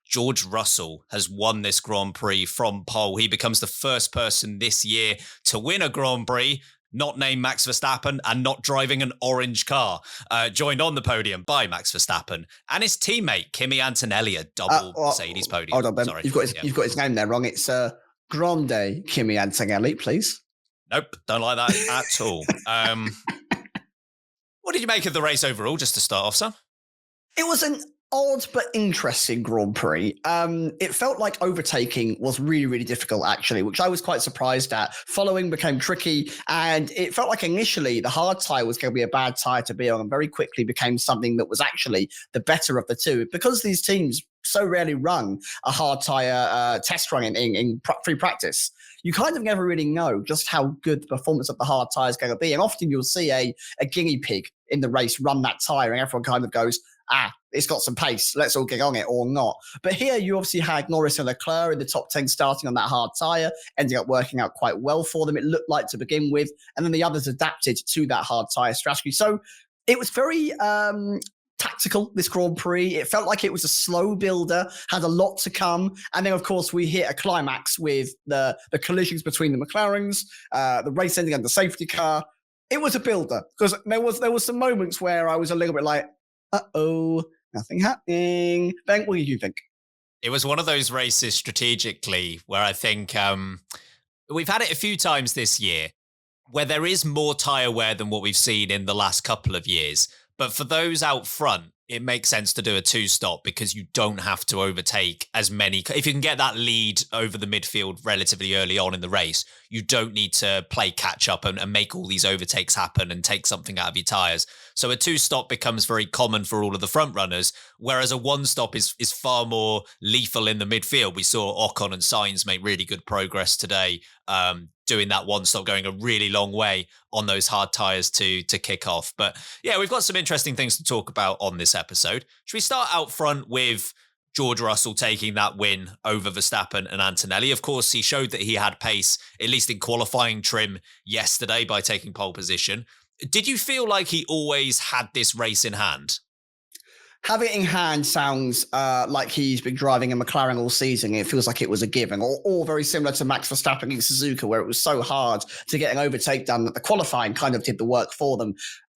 George Russell has won this Grand Prix from pole. He becomes the first person this year to win a Grand Prix not named Max Verstappen and not driving an orange car, joined on the podium by Max Verstappen and his teammate, Kimi Antonelli, a double Mercedes podium. Hold on, Ben. Sorry. You've got his name there wrong. It's Grande Kimi Antonelli, please. Nope, don't like that at all. What did you make of the race overall, just to start off, Sam? It was an odd but interesting Grand Prix. It felt like overtaking was really, really difficult, actually, which I was quite surprised at. Following became tricky, and it felt like initially the hard tyre was going to be a bad tyre to be on, and very quickly became something that was actually the better of the two. Because these teams so rarely run a hard tyre test run in free practice, you kind of never really know just how good the performance of the hard tyre is going to be. And often you'll see a guinea pig in the race run that tyre, and everyone kind of goes, it's got some pace, let's all get on it, or not. But here you obviously had Norris and Leclerc in the top 10 starting on that hard tyre, ending up working out quite well for them, it looked like, to begin with. And then the others adapted to that hard tyre strategy. So it was very tactical, this Grand Prix. It felt like it was a slow builder, had a lot to come. And then, of course, we hit a climax with the collisions between the McLarens, the race ending under safety car. It was a builder, because there was some moments where I was a little bit like, nothing happening. Ben, what do you think? It was one of those races strategically where I think we've had it a few times this year where there is more tyre wear than what we've seen in the last couple of years. But for those out front, it makes sense to do a two-stop because you don't have to overtake as many. If you can get that lead over the midfield relatively early on in the race, you don't need to play catch-up and make all these overtakes happen and take something out of your tyres. So a two-stop becomes very common for all of the front runners, whereas a one-stop is far more lethal in the midfield. We saw Ocon and Sainz make really good progress today, doing that one stop, going a really long way on those hard tyres to kick off. But yeah, we've got some interesting things to talk about on this episode. Should we start out front with George Russell taking that win over Verstappen and Antonelli? Of course, he showed that he had pace, at least in qualifying trim yesterday, by taking pole position. Did you feel like he always had this race in hand? Have it in hand sounds like he's been driving a McLaren all season. It feels like it was a given, or very similar to Max Verstappen in Suzuka, where it was so hard to get an overtake done that the qualifying kind of did the work for them.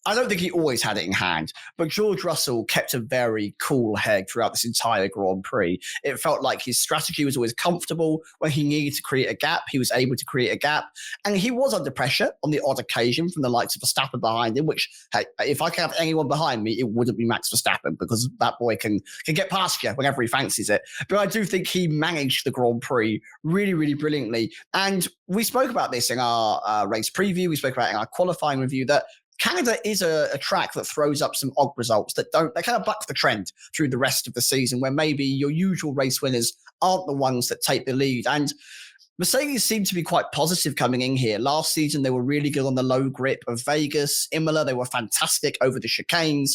I don't think he always had it in hand, but George Russell kept a very cool head throughout this entire Grand Prix. It felt like his strategy was always comfortable. When he needed to create a gap, he was able to create a gap. And he was under pressure on the odd occasion from the likes of Verstappen behind him, which, hey, if I can have anyone behind me, it wouldn't be Max Verstappen, because that boy can get past you whenever he fancies it. But I do think he managed the Grand Prix really, really brilliantly. And we spoke about this in our race preview. We spoke about it in our qualifying review, that Canada is a track that throws up some odd results they kind of buck the trend through the rest of the season, where maybe your usual race winners aren't the ones that take the lead. And Mercedes seemed to be quite positive coming in here. Last season, they were really good on the low grip of Vegas. Imola, they were fantastic over the chicanes.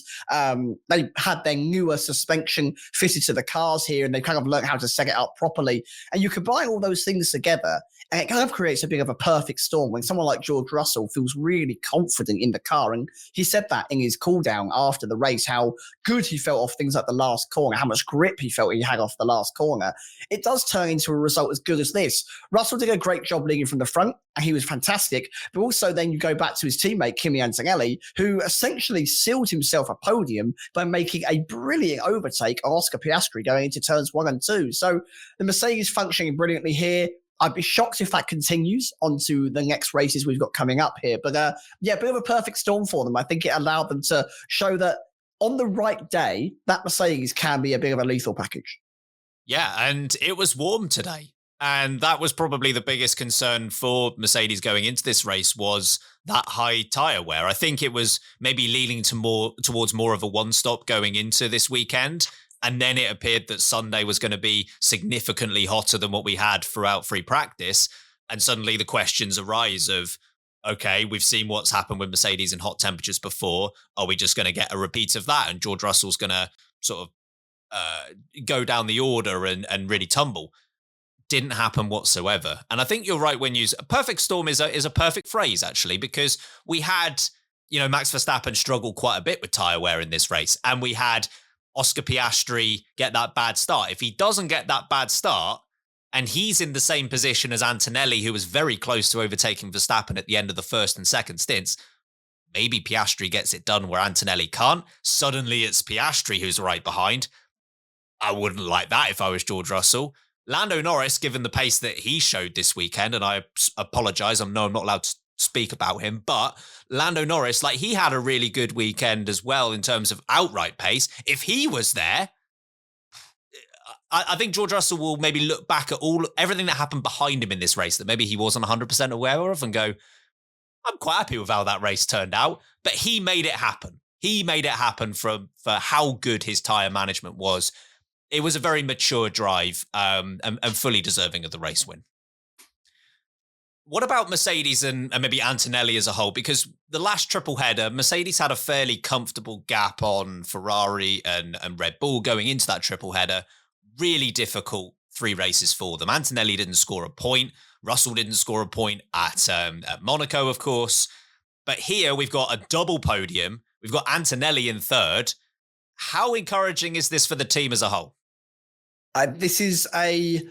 They had their newer suspension fitted to the cars here, and they kind of learned how to set it up properly. And you combine all those things together, and it kind of creates a bit of a perfect storm when someone like George Russell feels really confident in the car. And he said that in his cool down after the race, how good he felt off things like the last corner, how much grip he felt he had off the last corner. It does turn into a result as good as this. Russell did a great job leading from the front, and he was fantastic. But also then you go back to his teammate, Kimi Antonelli, who essentially sealed himself a podium by making a brilliant overtake on Oscar Piastri going into turns 1 and 2. So the Mercedes functioning brilliantly here. I'd be shocked if that continues onto the next races we've got coming up here. But yeah, a bit of a perfect storm for them. I think it allowed them to show that on the right day, that Mercedes can be a bit of a lethal package. Yeah, and it was warm today. And that was probably the biggest concern for Mercedes going into this race, was that high tyre wear. I think it was maybe leaning towards more of a one-stop going into this weekend. And then it appeared that Sunday was going to be significantly hotter than what we had throughout free practice. And suddenly the questions arise of, okay, we've seen what's happened with Mercedes in hot temperatures before. Are we just going to get a repeat of that? And George Russell's going to sort of go down the order and really tumble. Didn't happen whatsoever. And I think you're right when you use a perfect storm is a perfect phrase, actually, because we had, Max Verstappen struggle quite a bit with tyre wear in this race. And we had Oscar Piastri get that bad start. If he doesn't get that bad start, and he's in the same position as Antonelli, who was very close to overtaking Verstappen at the end of the first and second stints, maybe Piastri gets it done where Antonelli can't. Suddenly it's Piastri who's right behind. I wouldn't like that if I was George Russell. Lando Norris, given the pace that he showed this weekend, and I apologize, I'm not allowed to speak about him, but Lando Norris, like, he had a really good weekend as well in terms of outright pace. If he was there, I think George Russell will maybe look back at everything that happened behind him in this race that maybe he wasn't 100% aware of and go, I'm quite happy with how that race turned out. But he made it happen. He made it happen for how good his tyre management was. It was a very mature drive and fully deserving of the race win. What about Mercedes and maybe Antonelli as a whole? Because the last triple header, Mercedes had a fairly comfortable gap on Ferrari and Red Bull going into that triple header. Really difficult 3 races for them. Antonelli didn't score a point. Russell didn't score a point at Monaco, of course. But here we've got a double podium. We've got Antonelli in 3rd. How encouraging is this for the team as a whole? This is a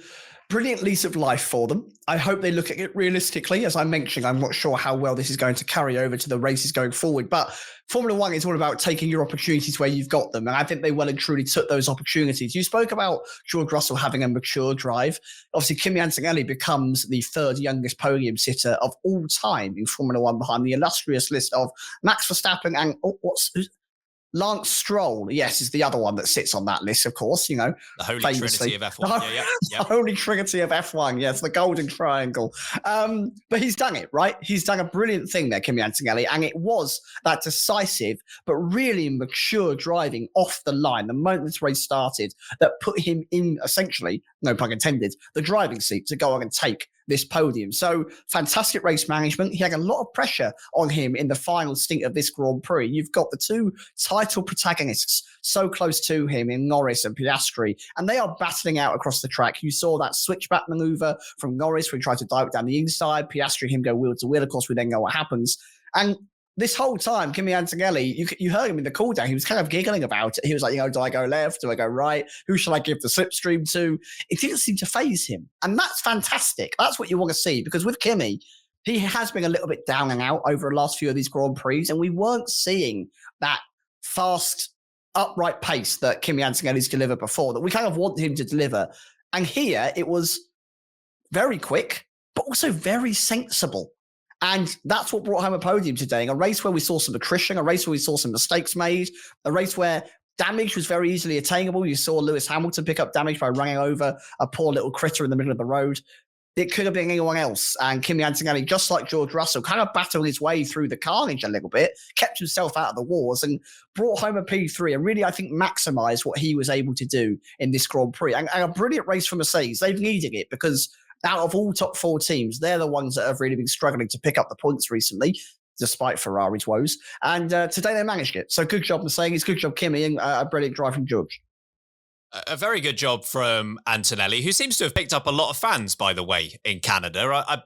brilliant lease of life for them. I hope they look at it realistically. As I mentioned, I'm not sure how well this is going to carry over to the races going forward, but Formula One is all about taking your opportunities where you've got them. And I think they well and truly took those opportunities. You spoke about George Russell having a mature drive. Obviously, Kimi Antonelli becomes the 3rd youngest podium sitter of all time in Formula One behind the illustrious list of Max Verstappen and Lance Stroll, yes, is the other one that sits on that list, of course, you know. The Holy Trinity of F1. Yeah. The Holy Trinity of F1, yes, the Golden Triangle. But he's done it, right? He's done a brilliant thing there, Kimi Antonelli, and it was that decisive but really mature driving off the line the moment this race started that put him in, essentially, no pun intended, the driving seat to go on and take this podium. So fantastic race management. He had a lot of pressure on him in the final stint of this Grand Prix. You've got the 2 title protagonists so close to him in Norris and Piastri, and they are battling out across the track. You saw that switchback maneuver from Norris where he tried to dive down the inside. Piastri, him go wheel to wheel. Of course, we then know what happens. And this whole time, Kimi Antonelli, you heard him in the cool down. He was kind of giggling about it. He was like, do I go left? Do I go right? Who shall I give the slipstream to? It didn't seem to faze him. And that's fantastic. That's what you want to see, because with Kimi, he has been a little bit down and out over the last few of these Grand Prix, and we weren't seeing that fast, upright pace that Kimi Antonelli's delivered before, that we kind of want him to deliver. And here, it was very quick, but also very sensible. And that's what brought home a podium today. In a race where we saw some attrition, a race where we saw some mistakes made, a race where damage was very easily attainable. You saw Lewis Hamilton pick up damage by running over a poor little critter in the middle of the road. It could have been anyone else. And Kimi Antonelli, just like George Russell, kind of battled his way through the carnage a little bit, kept himself out of the wars and brought home a P3 and really, I think, maximised what he was able to do in this Grand Prix. And a brilliant race for Mercedes. They've needed it because out of all top 4 teams, they're the ones that have really been struggling to pick up the points recently, despite Ferrari's woes. And today they managed it. So good job, Mercedes. Good job, Kimi, and a brilliant drive from George. A very good job from Antonelli, who seems to have picked up a lot of fans, by the way, in Canada.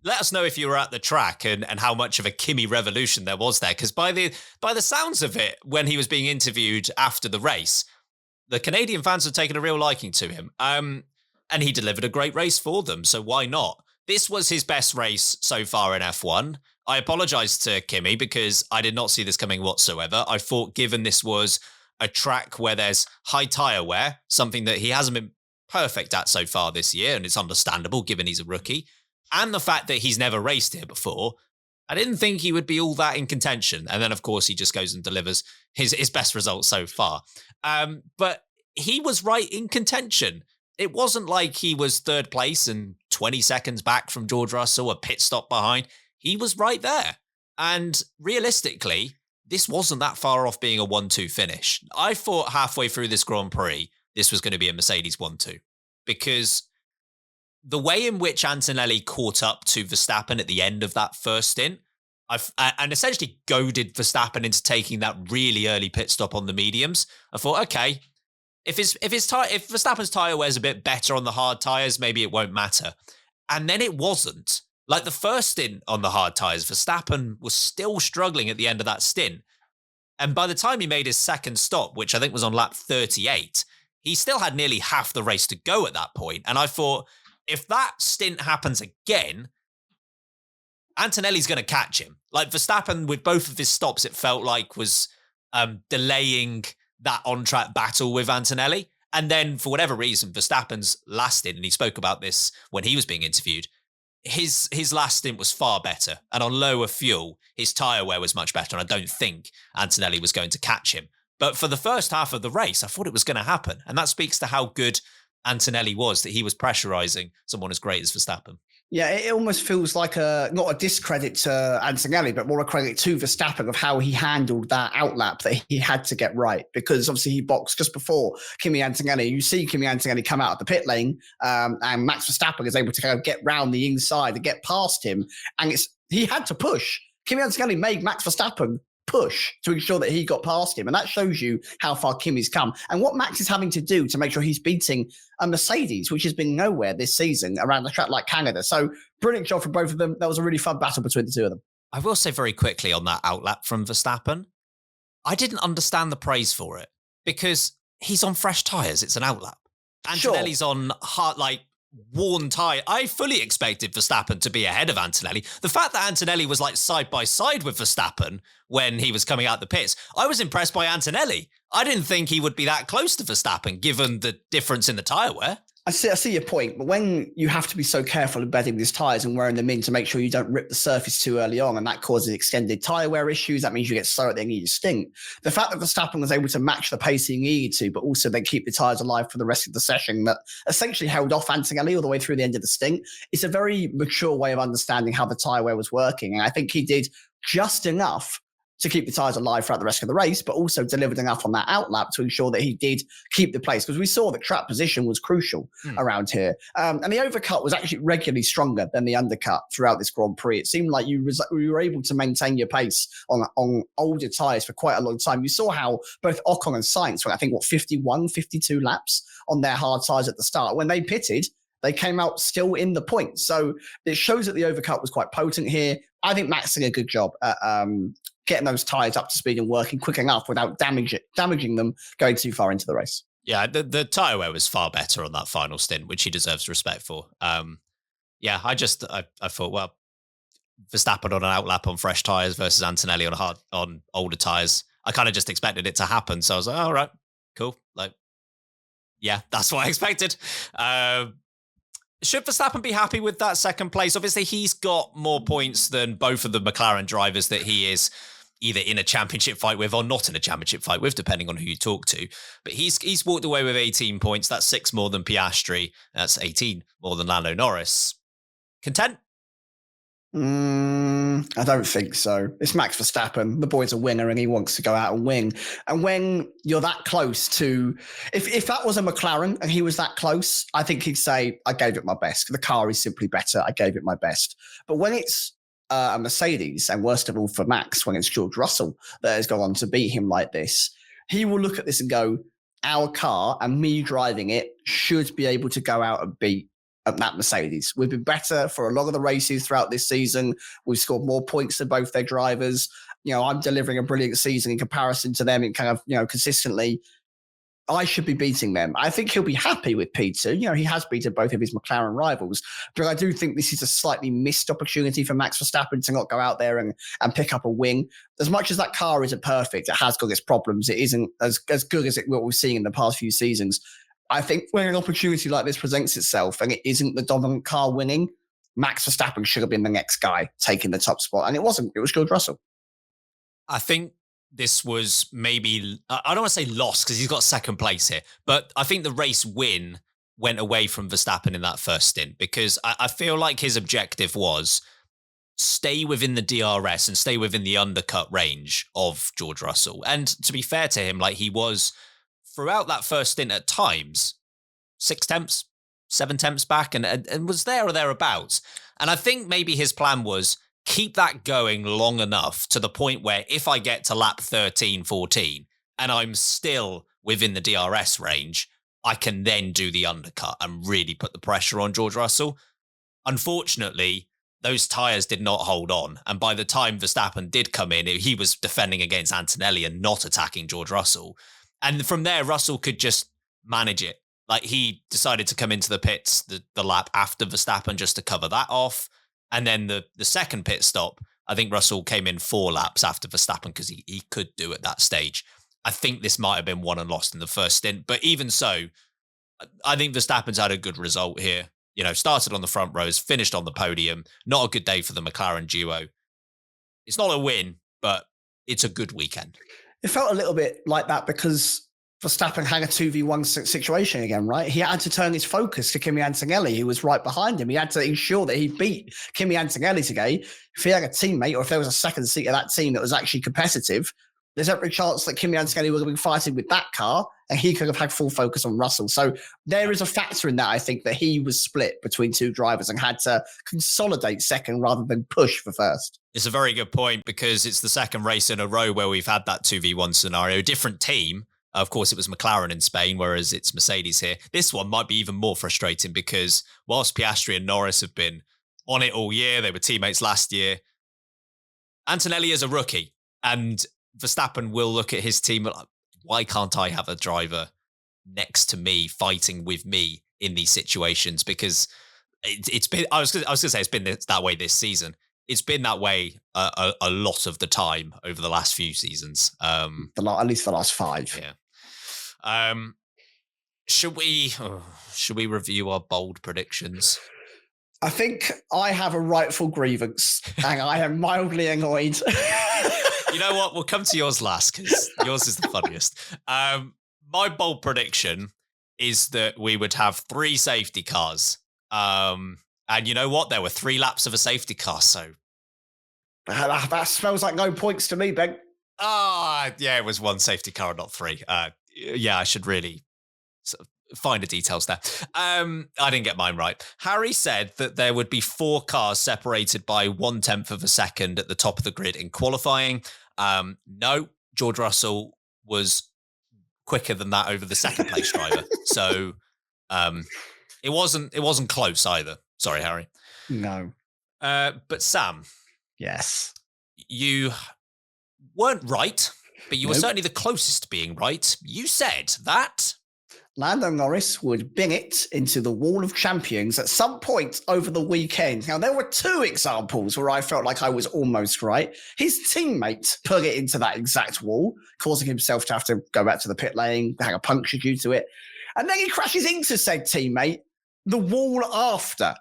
Let us know if you were at the track and how much of a Kimi revolution there was there. Because by the sounds of it, when he was being interviewed after the race, the Canadian fans have taken a real liking to him. And he delivered a great race for them, so why not? This was his best race so far in F1. I apologise to Kimi because I did not see this coming whatsoever. I thought, given this was a track where there's high tyre wear, something that he hasn't been perfect at so far this year, and it's understandable given he's a rookie, and the fact that he's never raced here before, I didn't think he would be all that in contention. And then, of course, he just goes and delivers his best result so far. But he was right in contention. It wasn't like he was 3rd place and 20 seconds back from George Russell, a pit stop behind. He was right there. And realistically, this wasn't that far off being a 1-2 finish. I thought halfway through this Grand Prix, this was going to be a Mercedes 1-2, because the way in which Antonelli caught up to Verstappen at the end of that first stint, and essentially goaded Verstappen into taking that really early pit stop on the mediums, I thought, okay, if Verstappen's tyre wears a bit better on the hard tyres, maybe it won't matter. And then it wasn't. Like the first stint on the hard tyres, Verstappen was still struggling at the end of that stint. And by the time he made his second stop, which I think was on lap 38, he still had nearly half the race to go at that point. And I thought, if that stint happens again, Antonelli's going to catch him. Like Verstappen, with both of his stops, it felt like was delaying that on-track battle with Antonelli. And then for whatever reason, Verstappen's last stint, and he spoke about this when he was being interviewed, his last stint was far better. And on lower fuel, his tyre wear was much better. And I don't think Antonelli was going to catch him. But for the first half of the race, I thought it was going to happen. And that speaks to how good Antonelli was, that he was pressurizing someone as great as Verstappen. Yeah, it almost feels like not a discredit to Antonelli, but more a credit to Verstappen of how he handled that outlap that he had to get right. Because obviously he boxed just before Kimi Antonelli. You see Kimi Antonelli come out of the pit lane, and Max Verstappen is able to kind of get round the inside and get past him. And he had to push. Kimi Antonelli made Max Verstappen push to ensure that he got past him. And that shows you how far Kimi's come and what Max is having to do to make sure he's beating a Mercedes, which has been nowhere this season around the track like Canada. So brilliant job for both of them. That was a really fun battle between the two of them. I will say very quickly on that outlap from Verstappen, I didn't understand the praise for it because he's on fresh tyres. It's an outlap. Antonelli's on hard, worn tyre. I fully expected Verstappen to be ahead of Antonelli. The fact that Antonelli was like side by side with Verstappen when he was coming out the pits, I was impressed by Antonelli. I didn't think he would be that close to Verstappen given the difference in the tyre wear. I see your point, but when you have to be so careful in bedding these tyres and wearing them in to make sure you don't rip the surface too early on, and that causes extended tyre wear issues, that means you get slow at the end of your stint. The fact that Verstappen was able to match the pace he needed to, but also then keep the tyres alive for the rest of the session that essentially held off Antonelli all the way through the end of the stint, it's a very mature way of understanding how the tyre wear was working. And I think he did just enough to keep the tyres alive throughout the rest of the race, but also delivered enough on that outlap to ensure that he did keep the place, because we saw that track position was crucial around here. And the overcut was actually regularly stronger than the undercut throughout this Grand Prix. It seemed like you were able to maintain your pace on older tyres for quite a long time. You saw how both Ocon and Sainz went, I think, 51, 52 laps on their hard tyres at the start. When they pitted, they came out still in the points. So it shows that the overcut was quite potent here. I think Max did a good job at getting those tyres up to speed and working quick enough without damaging them going too far into the race. Yeah, the tyre wear was far better on that final stint, which he deserves respect for. I thought, well, Verstappen on an outlap on fresh tyres versus Antonelli on older tyres. I kind of just expected it to happen. So I was like, all right, cool. Yeah, that's what I expected. Should Verstappen be happy with that second place? Obviously, he's got more points than both of the McLaren drivers that he is either in a championship fight with or not in a championship fight with, depending on who you talk to. But he's walked away with 18 points. That's 6 more than Piastri. That's 18 more than Lando Norris. Content? I don't think so. It's Max Verstappen. The boy's a winner and he wants to go out and win. And when you're that close to, if that was a McLaren and he was that close, I think he'd say, I gave it my best. The car is simply better. I gave it my best. But when it's a Mercedes, and worst of all for Max, when it's George Russell that has gone on to beat him like this, he will look at this and go, our car and me driving it should be able to go out and beat that Mercedes. We've been better for a lot of the races throughout this season. We've scored more points than both their drivers. I'm delivering a brilliant season in comparison to them and kind of, consistently. I should be beating them. I think he'll be happy with P2. He has beaten both of his McLaren rivals, but I do think this is a slightly missed opportunity for Max Verstappen to not go out there and pick up a win. As much as that car isn't perfect, it has got its problems. It isn't as good as what we've seen in the past few seasons. I think when an opportunity like this presents itself and it isn't the dominant car winning, Max Verstappen should have been the next guy taking the top spot. And it wasn't. It was George Russell. I think this was maybe, I don't want to say lost because he's got second place here, but I think the race win went away from Verstappen in that first stint because I feel like his objective was stay within the DRS and stay within the undercut range of George Russell. And to be fair to him, he was throughout that first stint at times, 6 tenths, 7 tenths back and was there or thereabouts. And I think maybe his plan was keep that going long enough to the point where if I get to lap 13, 14 and I'm still within the DRS range, I can then do the undercut and really put the pressure on George Russell. Unfortunately, those tyres did not hold on. And by the time Verstappen did come in, he was defending against Antonelli and not attacking George Russell. And from there, Russell could just manage it. Like, he decided to come into the pits the lap after Verstappen just to cover that off. And then the second pit stop, I think Russell came in 4 laps after Verstappen because he could do at that stage. I think this might have been won and lost in the first stint. But even so, I think Verstappen's had a good result here. You know, started on the front rows, finished on the podium. Not a good day for the McLaren duo. It's not a win, but it's a good weekend. It felt a little bit like that because Verstappen had a 2v1 situation again, right? He had to turn his focus to Kimi Antonelli, who was right behind him. He had to ensure that he beat Kimi Antonelli today. If he had a teammate or if there was a second seat of that team that was actually competitive, there's every chance that Kimi Antonelli would have been fighting with that car and he could have had full focus on Russell. So there is a factor in that, I think, that he was split between 2 drivers and had to consolidate second rather than push for first. It's a very good point because it's the second race in a row where we've had that 2v1 scenario. Different team. Of course, it was McLaren in Spain, whereas it's Mercedes here. This one might be even more frustrating because whilst Piastri and Norris have been on it all year, they were teammates last year, Antonelli is a rookie. And Verstappen will look at his team like, why can't I have a driver next to me fighting with me in these situations? Because it's been, I was going to say it's been that way this season. It's been that way a lot of the time over the last few seasons. At least the last 5. Yeah. Should we review our bold predictions? I think I have a rightful grievance and I am mildly annoyed. You know what? We'll come to yours last because yours is the funniest. My bold prediction is that we would have 3 safety cars. And you know what? There were 3 laps of a safety car, so... That smells like no points to me, Ben. Yeah, it was 1 safety car, not 3. Yeah, I should really find the details there. I didn't get mine right. Harry said that there would be 4 cars separated by 1/10 of a second at the top of the grid in qualifying. No, George Russell was quicker than that over the second place driver. So it wasn't close either. Sorry, Harry. No. But Sam. Yes. You weren't right, but you were certainly the closest to being right. You said that Lando Norris would bring it into the Wall of Champions at some point over the weekend. Now, there were 2 examples where I felt like I was almost right. His teammate put it into that exact wall, causing himself to have to go back to the pit lane, have a puncture due to it. And then he crashes into said teammate the wall after.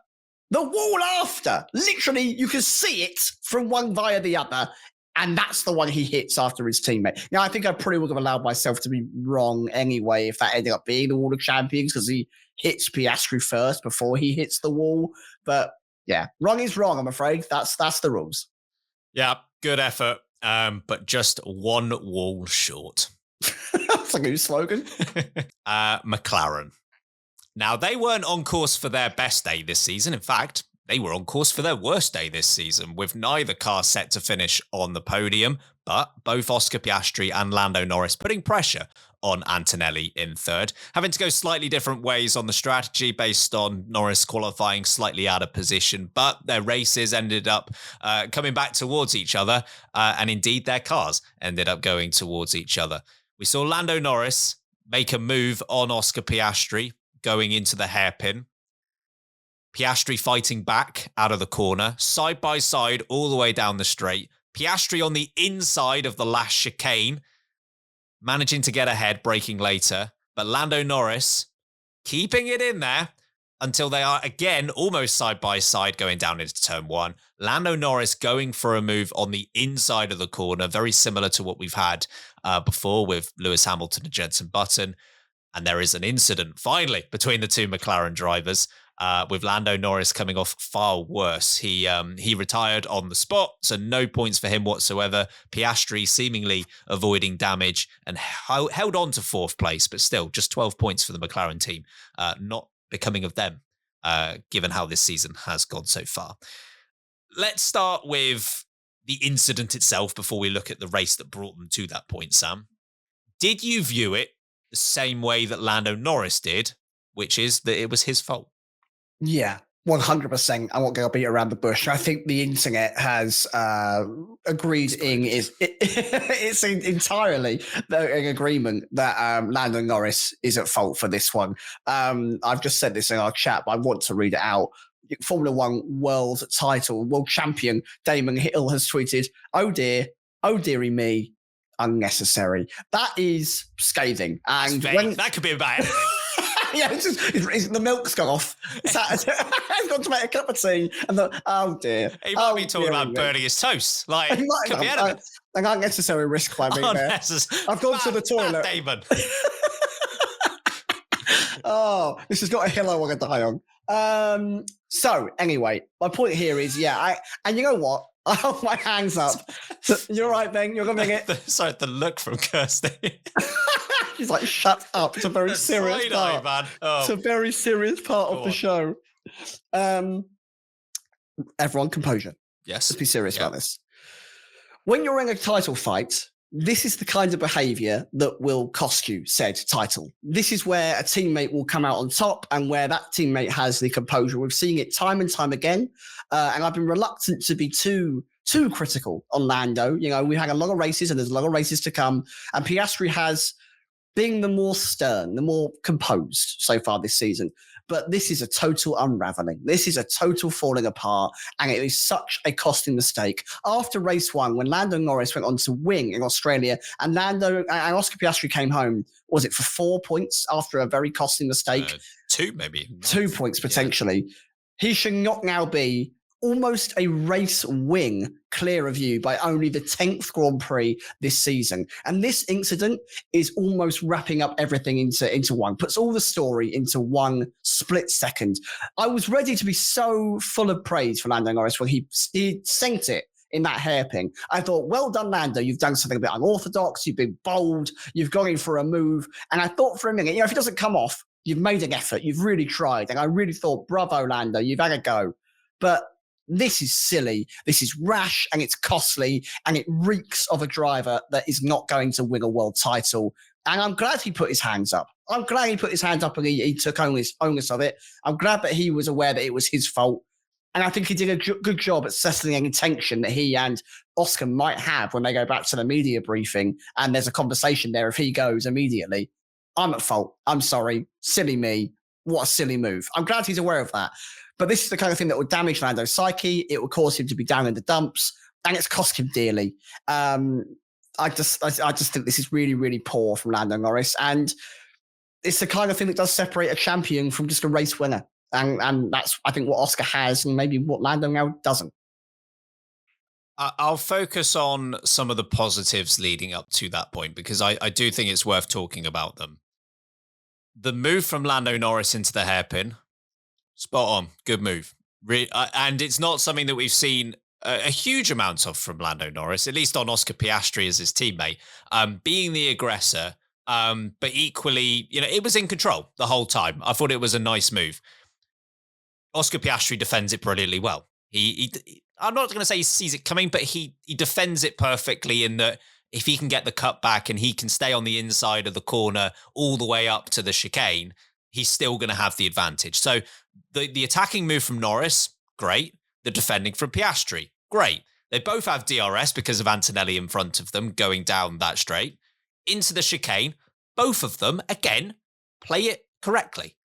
The wall after. Literally, you can see it from one via the other. And that's the one he hits after his teammate. Now, I think I probably would have allowed myself to be wrong anyway if that ended up being the Wall of Champions because he hits Piastri first before he hits the wall. But yeah, wrong is wrong, I'm afraid. That's the rules. Yeah, good effort. But just 1 wall short. That's a new slogan. McLaren. Now, they weren't on course for their best day this season. In fact, they were on course for their worst day this season, with neither car set to finish on the podium, but both Oscar Piastri and Lando Norris putting pressure on Antonelli in third, having to go slightly different ways on the strategy based on Norris qualifying slightly out of position, but their races ended up coming back towards each other, and indeed their cars ended up going towards each other. We saw Lando Norris make a move on Oscar Piastri, going into the hairpin. Piastri fighting back out of the corner, side by side, all the way down the straight. Piastri on the inside of the last chicane, managing to get ahead, braking later. But Lando Norris keeping it in there until they are again almost side by side going down into turn 1. Lando Norris going for a move on the inside of the corner, very similar to what we've had before with Lewis Hamilton and Jenson Button. And there is an incident, finally, between the 2 McLaren drivers, with Lando Norris coming off far worse. He retired on the spot, so no points for him whatsoever. Piastri seemingly avoiding damage and held on to 4th place, but still just 12 points for the McLaren team. Not becoming of them, given how this season has gone so far. Let's start with the incident itself before we look at the race that brought them to that point, Sam. Did you view it the same way that Lando Norris did, which is that it was his fault? Yeah, 100%. I'm not going to beat around the bush. I think the internet has agreed it's entirely in agreement that Lando Norris is at fault for this one. I've just said this in our chat, but I want to read it out. Formula One world title, world champion Damon Hill has tweeted, "Oh dearie me, unnecessary." That is scathing. And that could be about anything. Yeah, the milk's gone off. I've gone to make a cup of tea and thought, oh dear. He might be talking about burning his toast. Like, could be anything. An unnecessary risk by me there. I've gone to the toilet. Damon. Oh, this has got a hill I want to die on. So anyway, my point here is, and you know what? I hold my hands up. You're right, Ben. You're going to get Sorry, the look from Kirsty. She's like, shut up. It's a very serious part. Man. Oh. It's a very serious part of the show. Everyone, composure. Yes. Let's be serious about this. When you're in a title fight, this is the kind of behavior that will cost you said title. This is where a teammate will come out on top and where that teammate has the composure. We've seen it time and time again. And I've been reluctant to be too critical on Lando. You know, we had a lot of races and there's a lot of races to come. And Piastri has been the more stern, the more composed so far this season. But this is a total unraveling. This is a total falling apart. And it is such a costly mistake. After race one, when Lando Norris went on to win in Australia and Oscar Piastri came home, was it for 4 points after a very costly mistake? 2 maybe. 2 points potentially. Yeah. He should not now be almost a race win clear of you by only the 10th Grand Prix this season. And this incident is almost wrapping up everything into one, puts all the story into one split second. I was ready to be so full of praise for Lando Norris when he sent it in that hairpin. I thought, well done, Lando. You've done something a bit unorthodox. You've been bold. You've gone in for a move. And I thought for a minute, if it doesn't come off, you've made an effort. You've really tried. And I really thought, bravo, Lando. You've had a go. But this is silly, this is rash, and it's costly, and it reeks of a driver that is not going to win a world title. And I'm glad he put his hands up. I'm glad he put his hands up and he took onus of it. I'm glad that he was aware that it was his fault. And I think he did a good job at settling any tension that he and Oscar might have when they go back to the media briefing. And there's a conversation there if he goes immediately. I'm at fault. I'm sorry. Silly me. What a silly move. I'm glad he's aware of that. But this is the kind of thing that will damage Lando's psyche. It will cause him to be down in the dumps, and it's cost him dearly. I just think this is really, really poor from Lando Norris, and it's the kind of thing that does separate a champion from just a race winner. And that's, I think, what Oscar has, and maybe what Lando now doesn't. I'll focus on some of the positives leading up to that point, because I do think it's worth talking about them. The move from Lando Norris into the hairpin, spot on, good move. And it's not something that we've seen a huge amount of from Lando Norris, at least on Oscar Piastri as his teammate, being the aggressor, but equally, it was in control the whole time. I thought it was a nice move. Oscar Piastri defends it brilliantly well. I'm not going to say he sees it coming, but he defends it perfectly in that if he can get the cut back and he can stay on the inside of the corner all the way up to the chicane, he's still going to have the advantage. So the attacking move from Norris, great. The defending from Piastri, great. They both have DRS because of Antonelli in front of them going down that straight. Into the chicane, both of them, again, play it correctly.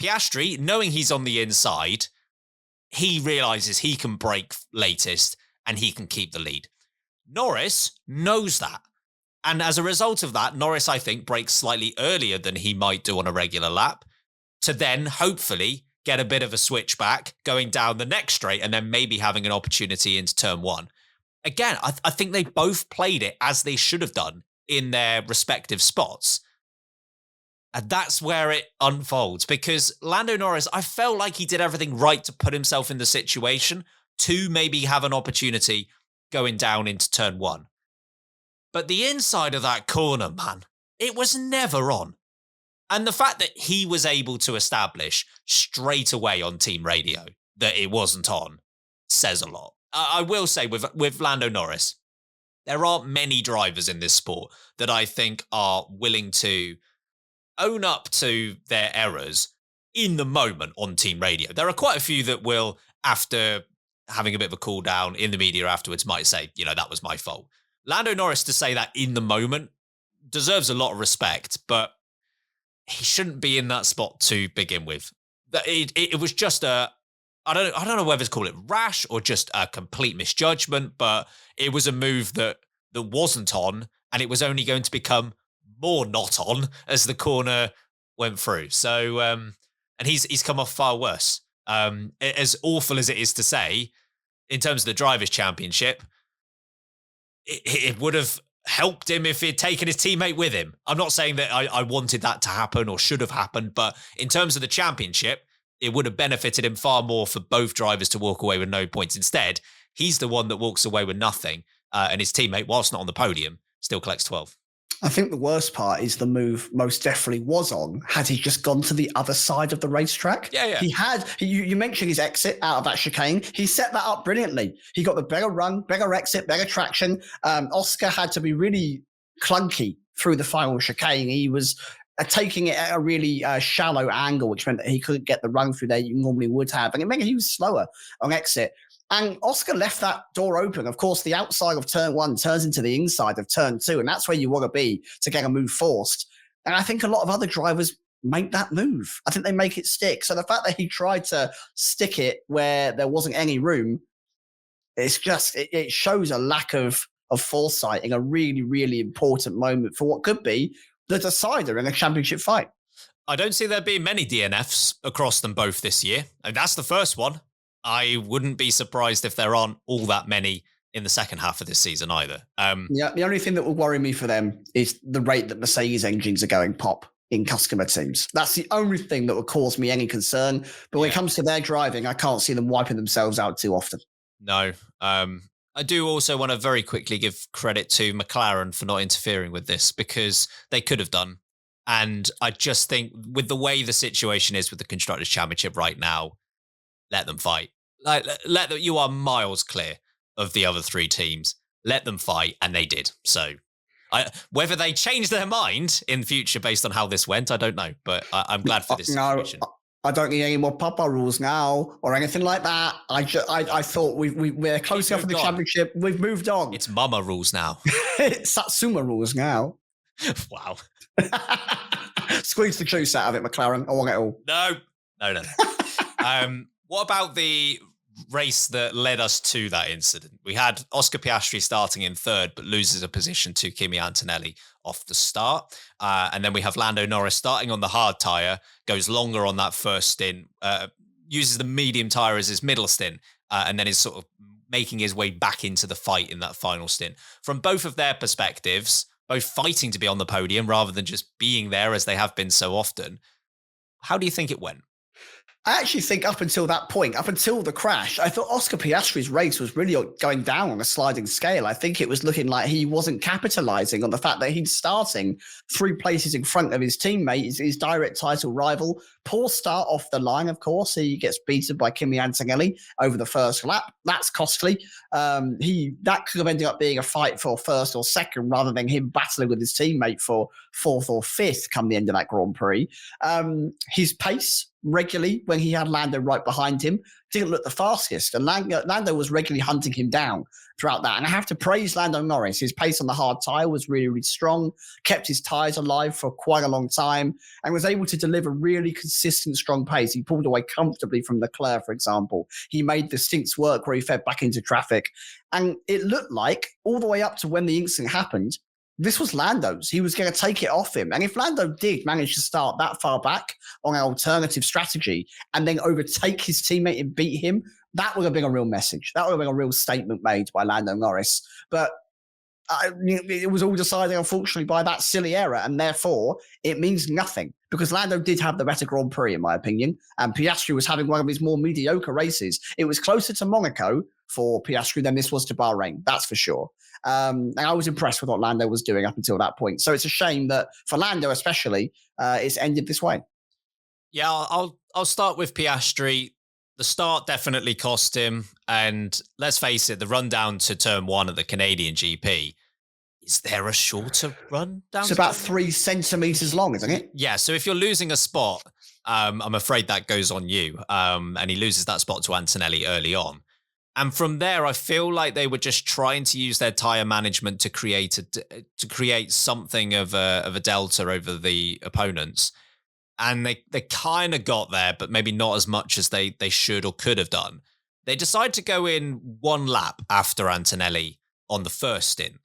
Piastri, knowing he's on the inside, he realises he can brake latest and he can keep the lead. Norris knows that. And as a result of that, Norris, I think, brakes slightly earlier than he might do on a regular lap to then hopefully get a bit of a switchback going down the next straight and then maybe having an opportunity into turn one. Again, I think they both played it as they should have done in their respective spots. And that's where it unfolds, because Lando Norris, I felt like he did everything right to put himself in the situation to maybe have an opportunity going down into turn one. But the inside of that corner, man, it was never on. And the fact that he was able to establish straight away on team radio that it wasn't on says a lot. I will say with Lando Norris, there aren't many drivers in this sport that I think are willing to own up to their errors in the moment on team radio. There are quite a few that will, after having a bit of a cool down in the media afterwards, might say, that was my fault. Lando Norris to say that in the moment deserves a lot of respect, but he shouldn't be in that spot to begin with. It was just I don't know whether to call it rash or just a complete misjudgment, but it was a move that wasn't on, and it was only going to become more not on as the corner went through. So, and he's come off far worse. As awful as it is to say, in terms of the Drivers' Championship, it would have helped him if he'd taken his teammate with him. I'm not saying that I wanted that to happen or should have happened, but in terms of the championship, it would have benefited him far more for both drivers to walk away with no points. Instead, he's the one that walks away with nothing, and his teammate, whilst not on the podium, still collects 12. I think the worst part is the move most definitely was on had he just gone to the other side of the racetrack. Yeah. He had, you mentioned his exit out of that chicane. He set that up brilliantly. He got the better run, better exit, better traction. Oscar had to be really clunky through the final chicane. He was taking it at a really shallow angle, which meant that he couldn't get the run through there you normally would have. And it meant he was slower on exit. And Oscar left that door open. Of course, the outside of turn 1 turns into the inside of turn 2, and that's where you want to be to get a move forced. And I think a lot of other drivers make that move. I think they make it stick. So the fact that he tried to stick it where there wasn't any room, it's just, it shows a lack of foresight in a really, really important moment for what could be the decider in a championship fight. I don't see there being many DNFs across them both this year. And that's the first one. I wouldn't be surprised if there aren't all that many in the second half of this season either. Yeah, the only thing that will worry me for them is the rate that Mercedes engines are going pop in customer teams. That's the only thing that would cause me any concern. But when it comes to their driving, I can't see them wiping themselves out too often. No. I do also want to very quickly give credit to McLaren for not interfering with this, because they could have done. And I just think with the way the situation is with the Constructors' Championship right now, let them fight. You are miles clear of the other 3 teams. Let them fight, and they did. So whether they change their mind in future based on how this went, I don't know. But I'm glad for this situation. I don't need any more Papa rules now or anything like that. I thought we're close enough for the championship. We've moved on. It's Mama rules now. It's Satsuma rules now. Wow. Squeeze the juice out of it, McLaren. I want it all. No. What about the race that led us to that incident? We had Oscar Piastri starting in 3rd, but loses a position to Kimi Antonelli off the start. And then we have Lando Norris starting on the hard tyre, goes longer on that first stint, uses the medium tyre as his middle stint, and then is sort of making his way back into the fight in that final stint. From both of their perspectives, both fighting to be on the podium rather than just being there as they have been so often, how do you think it went? I actually think up until that point, up until the crash, I thought Oscar Piastri's race was really going down on a sliding scale. I think it was looking like he wasn't capitalizing on the fact that he's starting 3 places in front of his teammate, his direct title rival. Poor start off the line, of course. He gets beaten by Kimi Antonelli over the first lap. That's costly. That could have ended up being a fight for 1st or 2nd rather than him battling with his teammate for 4th or 5th come the end of that Grand Prix. His pace regularly when he had Lando right behind him didn't look the fastest, and Lando was regularly hunting him down throughout that. And I have to praise Lando Norris. His pace on the hard tyre was really, really strong, kept his tyres alive for quite a long time, and was able to deliver really consistent, strong pace. He pulled away comfortably from Leclerc, for example. He made the stints work where he fed back into traffic. And it looked like all the way up to when the incident happened, this was Lando's. He was going to take it off him. And if Lando did manage to start that far back on an alternative strategy and then overtake his teammate and beat him, that would have been a real message. That would have been a real statement made by Lando Norris. But it was all decided, unfortunately, by that silly error. And therefore, it means nothing because Lando did have the better Grand Prix, in my opinion. And Piastri was having one of his more mediocre races. It was closer to Monaco for Piastri than this was to Bahrain. That's for sure. And I was impressed with what Lando was doing up until that point. So it's a shame that for Lando especially, it's ended this way. Yeah, I'll start with Piastri. The start definitely cost him. And let's face it, the run down to turn 1 at the Canadian GP, is there a shorter run down? It's about 3 centimeters long, isn't it? Yeah, so if you're losing a spot, I'm afraid that goes on you. And he loses that spot to Antonelli early on. And from there, I feel like they were just trying to use their tire management to create something of a delta over the opponents. And they kind of got there, but maybe not as much as they should or could have done. They decided to go in one lap after Antonelli on the first stint,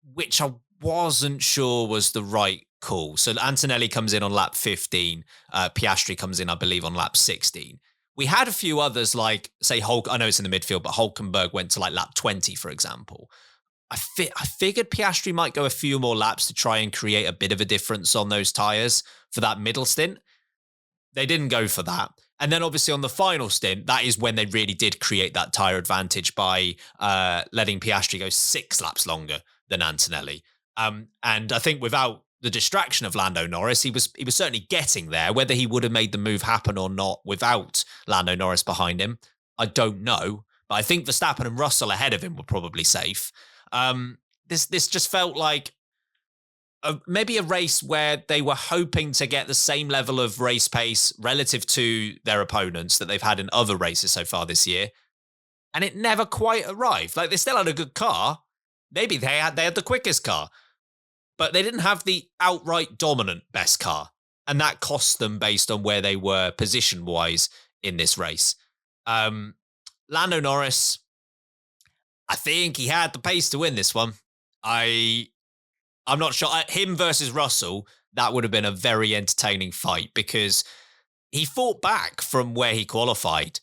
which I wasn't sure was the right call. So Antonelli comes in on lap 15. Piastri comes in, I believe, on lap 16. We had a few others like, say, Hulk. I know it's in the midfield, but Hulkenberg went to like lap 20, for example. I figured Piastri might go a few more laps to try and create a bit of a difference on those tyres for that middle stint. They didn't go for that. And then obviously on the final stint, that is when they really did create that tyre advantage by letting Piastri go 6 laps longer than Antonelli. And I think without the distraction of Lando Norris, he was certainly getting there. Whether he would have made the move happen or not without Lando Norris behind him, I don't know. But I think Verstappen and Russell ahead of him were probably safe. This just felt like maybe a race where they were hoping to get the same level of race pace relative to their opponents that they've had in other races so far this year. And it never quite arrived. Like, they still had a good car. Maybe they had the quickest car, but they didn't have the outright dominant best car. And that cost them based on where they were position-wise in this race. Lando Norris, I think he had the pace to win this one. I'm not sure. Him versus Russell, that would have been a very entertaining fight because he fought back from where he qualified.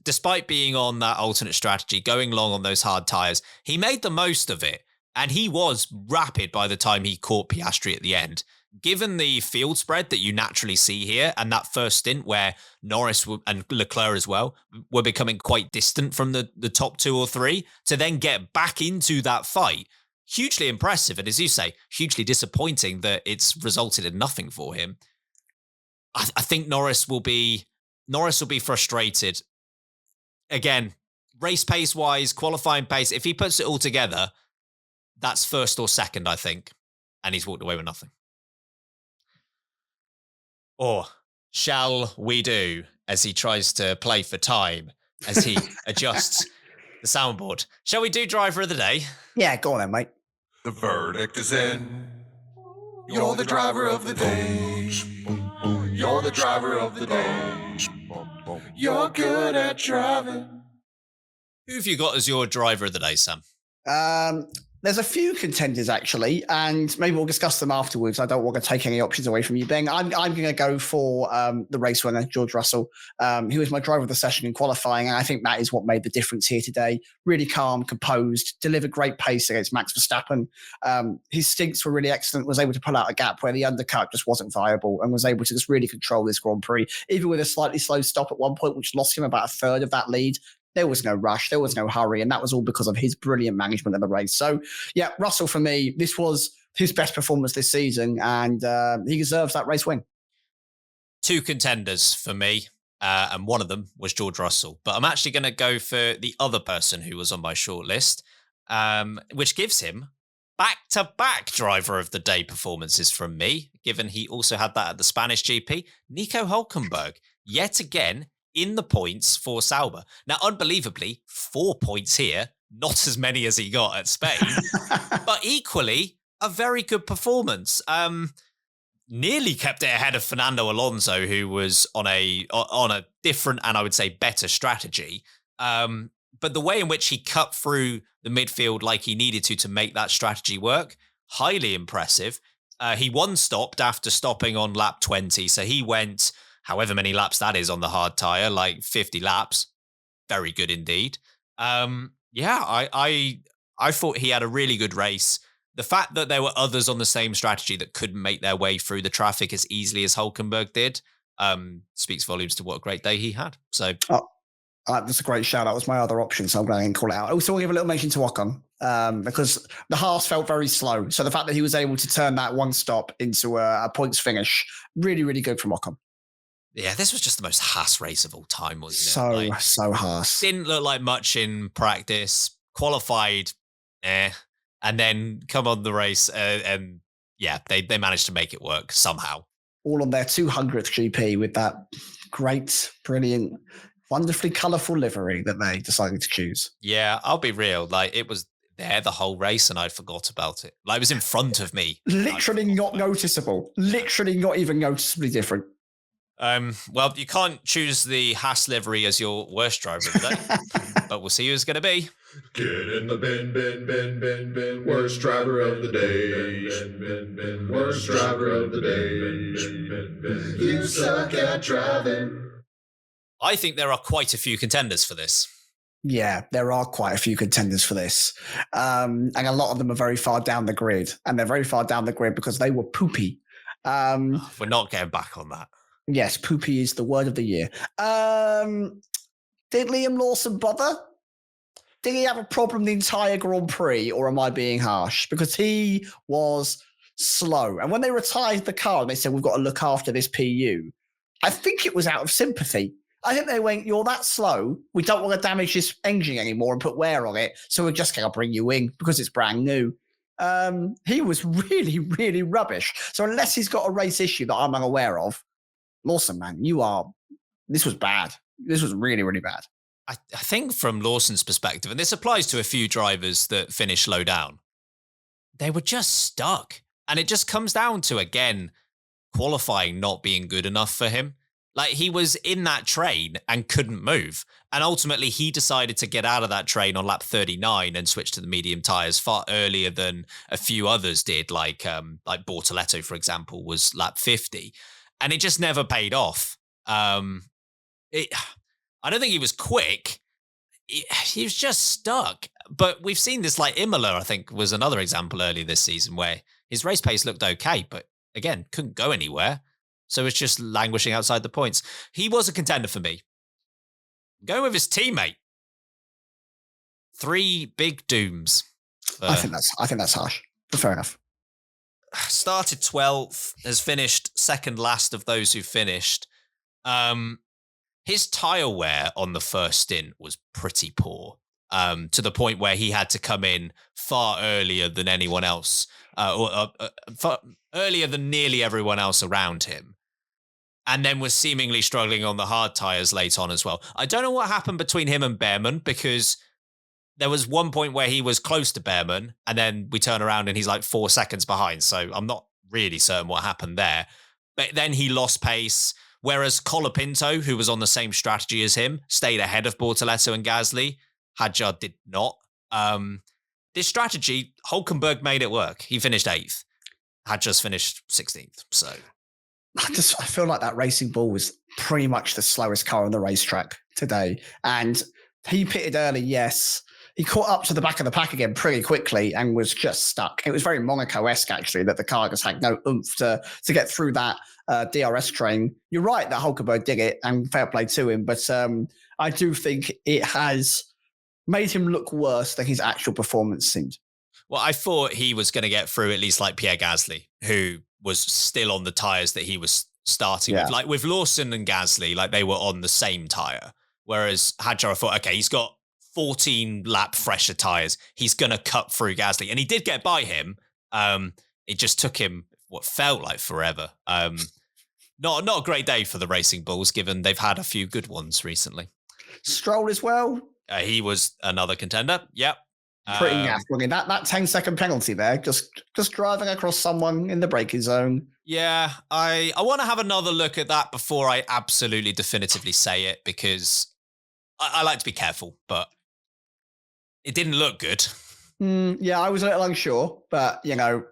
Despite being on that alternate strategy, going long on those hard tyres, he made the most of it. And he was rapid by the time he caught Piastri at the end. Given the field spread that you naturally see here and that first stint where Norris and Leclerc as well were becoming quite distant from the top 2 or 3, to then get back into that fight, hugely impressive. And as you say, hugely disappointing that it's resulted in nothing for him. I think Norris will be frustrated. Again, race pace wise, qualifying pace, if he puts it all together, that's first or second, I think. And he's walked away with nothing. Or shall we do, as he tries to play for time, as he adjusts the soundboard. Shall we do driver of the day? Yeah, go on then, mate. The verdict is in. You're the driver of the day. You're the driver of the day. You're good at driving. Who have you got as your driver of the day, Sam? There's a few contenders, actually, and maybe we'll discuss them afterwards. I don't want to take any options away from you, Ben. I'm going to go for the race winner, George Russell, who was my driver of the session in qualifying, and I think that is what made the difference here today. Really calm, composed, delivered great pace against Max Verstappen. His stints were really excellent, was able to pull out a gap where the undercut just wasn't viable and was able to just really control this Grand Prix, even with a slightly slow stop at one point, which lost him about a third of that lead. There was no rush. There was no hurry. And that was all because of his brilliant management of the race. So, yeah, Russell, for me, this was his best performance this season. And he deserves that race win. 2 contenders for me. And one of them was George Russell. But I'm actually going to go for the other person who was on my short list, which gives him back-to-back driver of the day performances from me, given he also had that at the Spanish GP. Nico Hulkenberg, yet again, in the points for Sauber. Now, unbelievably, 4 points here, not as many as he got at Spain, but equally a very good performance. Nearly kept it ahead of Fernando Alonso, who was on a different and I would say better strategy. But the way in which he cut through the midfield like he needed to make that strategy work, highly impressive. He one-stopped after stopping on lap 20, so he went however many laps that is on the hard tyre, like 50 laps. Very good indeed. I thought he had a really good race. The fact that there were others on the same strategy that couldn't make their way through the traffic as easily as Hulkenberg did speaks volumes to what a great day he had. So, that's a great shout. That was my other option, so I'm going to call it out. Also, I'll give a little mention to Ocon because the Haas felt very slow. So the fact that he was able to turn that one stop into a points finish, really, really good from Ocon. Yeah, this was just the most Haas race of all time, wasn't it? So Haas. Didn't look like much in practice. Qualified, and then come on the race, and yeah, they managed to make it work somehow. all on their 200th GP with that great, brilliant, wonderfully colourful livery that they decided to choose. Yeah, I'll be real. Like, it was there the whole race and I'd forgot about it. Like, it was in front of me. Literally not noticeable. Literally not even noticeably different. Well, you can't choose the Haas livery as your worst driver of the day, but we'll see who's going to be. Get in the bin. Worst driver of the day. Worst driver of the day. You suck at driving. I think there are quite a few contenders for this. Yeah, there are quite a few contenders for this. And a lot of them are very far down the grid. And they're very far down the grid because they were poopy. We're not getting back on that. Yes, poopy is the word of the year. Did Liam Lawson bother? Did he have a problem the entire Grand Prix, or am I being harsh? Because he was slow. And when they retired the car and they said, we've got to look after this PU, I think it was out of sympathy. I think they went, you're that slow, we don't want to damage this engine anymore and put wear on it, so we're just going to bring you in because it's brand new. He was really, really rubbish. So unless he's got a race issue that I'm unaware of, Lawson, man, this was bad. This was really, really bad. I think from Lawson's perspective, and this applies to a few drivers that finish low down, they were just stuck. And it just comes down to, again, qualifying not being good enough for him. Like, he was in that train and couldn't move. And ultimately, he decided to get out of that train on lap 39 and switch to the medium tyres far earlier than a few others did, like Bortoletto, for example, was lap 50. And it just never paid off. I don't think he was quick. He was just stuck. But we've seen this, like Imola, I think, was another example earlier this season where his race pace looked okay, but again, couldn't go anywhere. So it's just languishing outside the points. He was a contender for me. Going with his teammate. 3 big dooms. I think that's harsh, but fair enough. Started 12th, has finished second last of those who finished. His tyre wear on the first stint was pretty poor, to the point where he had to come in far earlier than anyone else, far earlier than nearly everyone else around him. And then was seemingly struggling on the hard tyres late on as well. I don't know what happened between him and Behrman, because there was one point where he was close to Behrman, and then we turn around and he's like 4 seconds behind. So I'm not really certain what happened there. But then he lost pace, whereas Colapinto, who was on the same strategy as him, stayed ahead of Bortoletto and Gasly. Hadjar did not. This strategy, Hulkenberg made it work. He finished 8th. Hadjar's finished 16th. So I feel like that Racing Bull was pretty much the slowest car on the racetrack today. And he pitted early, yes. He caught up to the back of the pack again pretty quickly and was just stuck. It was very Monaco-esque, actually, that the car just had no oomph to get through that DRS train. You're right that Hulkenberg did it, and fair play to him. But I do think it has made him look worse than his actual performance seemed. Well, I thought he was going to get through at least like Pierre Gasly, who was still on the tyres that he was starting with. Like with Lawson and Gasly, like they were on the same tyre. Whereas Hadjar, I thought, okay, he's got 14 lap fresher tyres. He's going to cut through Gasly. And he did get by him. It just took him what felt like forever. Not a great day for the Racing Bulls, given they've had a few good ones recently. Stroll as well. He was another contender. Yep. Pretty naff. That 10-second penalty there, just driving across someone in the braking zone. Yeah, I want to have another look at that before I absolutely definitively say it, because I like to be careful, but it didn't look good. Yeah, I was a little unsure, but,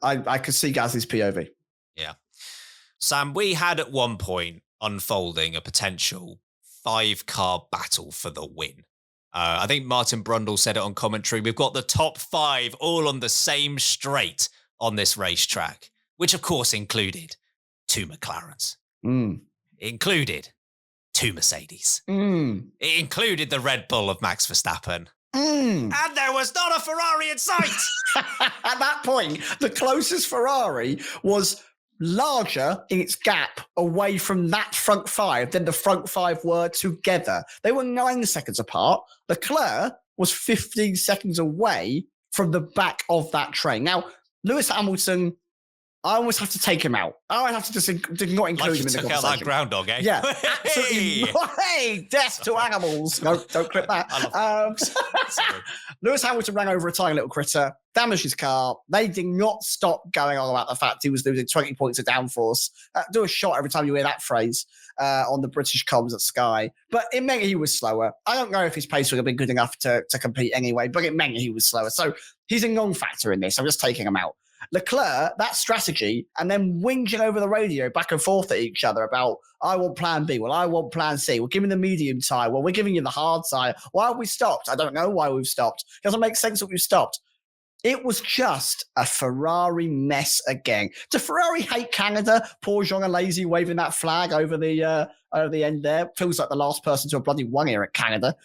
I could see Gasly's POV. Yeah. Sam, we had at one point unfolding a potential 5-car battle for the win. I think Martin Brundle said it on commentary. We've got the top 5 all on the same straight on this racetrack, which of course included 2 McLarens. It included 2 Mercedes. It included the Red Bull of Max Verstappen. And there was not a Ferrari in sight. At that point, the closest Ferrari was larger in its gap away from that front 5 than the front 5 were together. They were 9 seconds apart. Leclerc was 15 seconds away from the back of that train. Now, Lewis Hamilton I always have to take him out. I always have to just not include Like him you in the took conversation. out that groundhog, eh? Yeah, absolutely. Hey, death to animals. No, don't clip that. Lewis Hamilton ran over a tiny little critter, damaged his car. They did not stop going on about the fact he was losing 20 points of downforce. Do a shot every time you hear that phrase on the British comms at Sky. But it meant he was slower. I don't know if his pace would have been good enough to compete anyway, but it meant he was slower. So he's a non-factor in this. I'm just taking him out. Leclerc, that strategy, and then whinging over the radio back and forth at each other about, I want plan B, well, I want plan C, we're giving the medium tire, well, we're giving you the hard tire. Why have we stopped? I don't know why we've stopped. It doesn't make sense that we've stopped. It was just a Ferrari mess again. Do Ferrari hate Canada? Poor Jean Alesi waving that flag over the end there. Feels like the last person to have bloody won here at Canada,